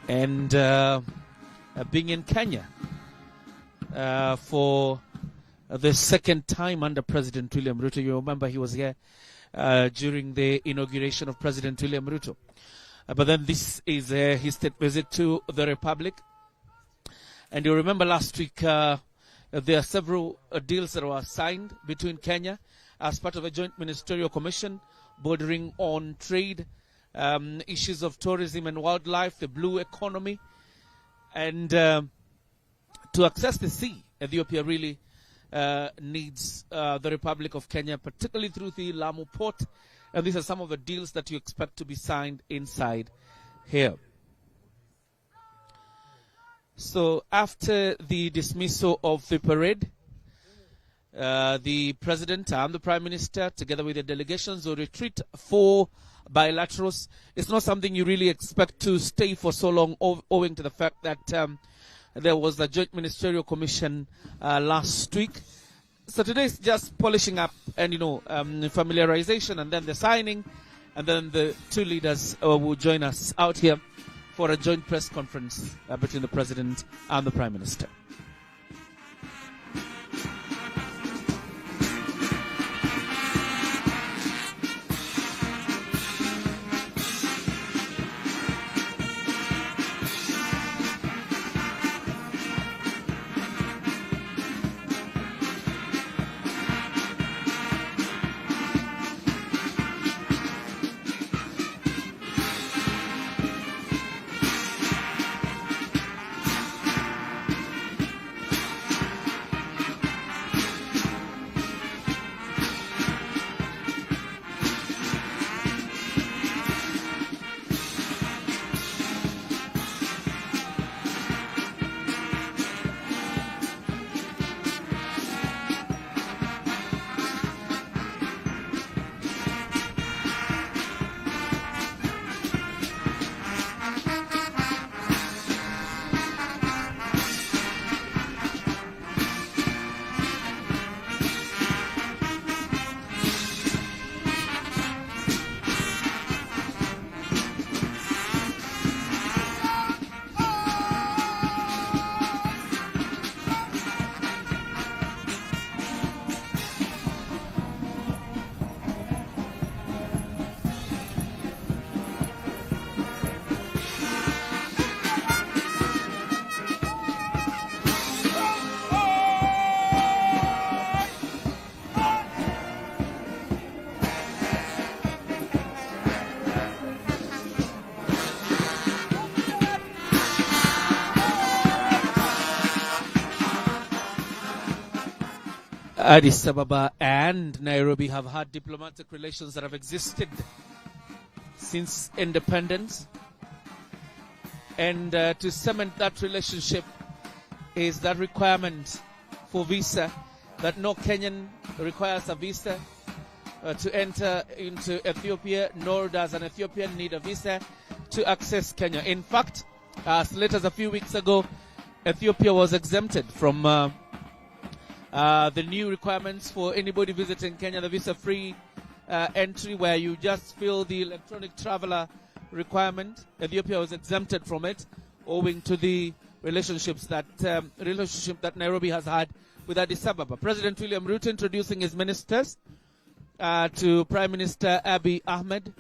and being in Kenya for the second time under President William Ruto. You remember he was here during the inauguration of President William Ruto. But then this is his state visit to the Republic. And you remember last week there are several deals that were signed between Kenya as part of a joint ministerial commission bordering on trade, issues of tourism and wildlife, the blue economy. And to access the sea, Ethiopia really needs the Republic of Kenya, particularly through the Lamu port. And these are some of the deals that you expect to be signed inside here. So after the dismissal of the parade, the President and the Prime Minister, together with the delegations, will retreat for bilaterals. It's not something you really expect to stay for so long, owing to the fact that there was a joint ministerial commission last week. So today is just polishing up and, familiarization, and then the signing, and then the two leaders will join us out here for a joint press conference between the President and the Prime Minister. Addis Ababa and Nairobi have had diplomatic relations that have existed since independence. And to cement that relationship is that requirement for visa, that no Kenyan requires a visa to enter into Ethiopia, nor does an Ethiopian need a visa to access Kenya. In fact, as late as a few weeks ago, Ethiopia was exempted from the new requirements for anybody visiting Kenya, the visa-free entry, where you just fill the electronic traveler requirement. Ethiopia was exempted from it, owing to the relationship that Nairobi has had with Addis Ababa. President William Ruto introducing his ministers to Prime Minister Abiy Ahmed,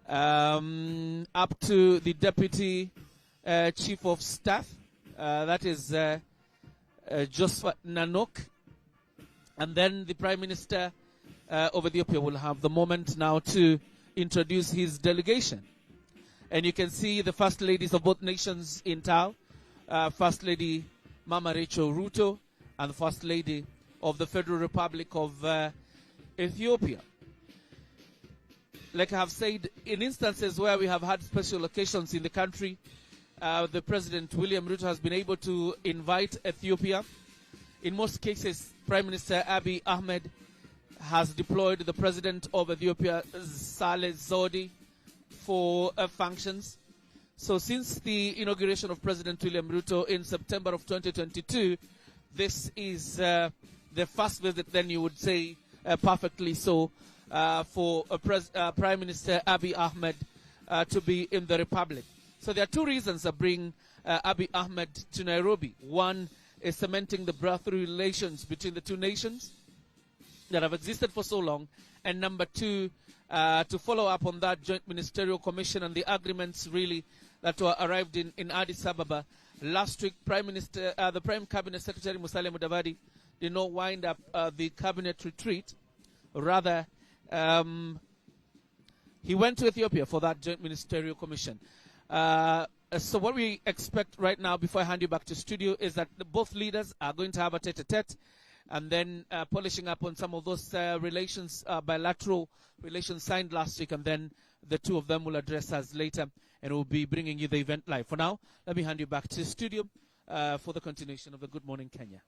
up to the Deputy Chief of Staff, that is Josephat Nanok, and then the Prime Minister of Ethiopia will have the moment now to introduce his delegation. And you can see the First Ladies of both nations in town, First Lady Mama Rachel Ruto and the First Lady of the Federal Republic of Ethiopia. Like I have said, in instances where we have had special occasions in the country, the President William Ruto has been able to invite Ethiopia. In most cases, Prime Minister Abiy Ahmed has deployed the President of Ethiopia, Saleh Zodi, for functions. So since the inauguration of President William Ruto in September of 2022, this is the first visit, then you would say perfectly so, for Prime Minister Abiy Ahmed to be in the Republic. So So there are two reasons that bring Abiy Ahmed to Nairobi. One is cementing the brotherly relations between the two nations that have existed for so long. And number two, to follow up on that joint ministerial commission and the agreements really that were arrived in Addis Ababa. Last week, the Prime Cabinet Secretary Musalia Mudavadi did not wind up the cabinet retreat. Rather, he went to Ethiopia for that joint ministerial commission. So what we expect right now, before I hand you back to studio, is that both leaders are going to have a tete-a-tete, and then polishing up on some of those relations, bilateral relations signed last week, and then the two of them will address us later, and we'll be bringing you the event live. For now, let me hand you back to studio for the continuation of the Good Morning Kenya.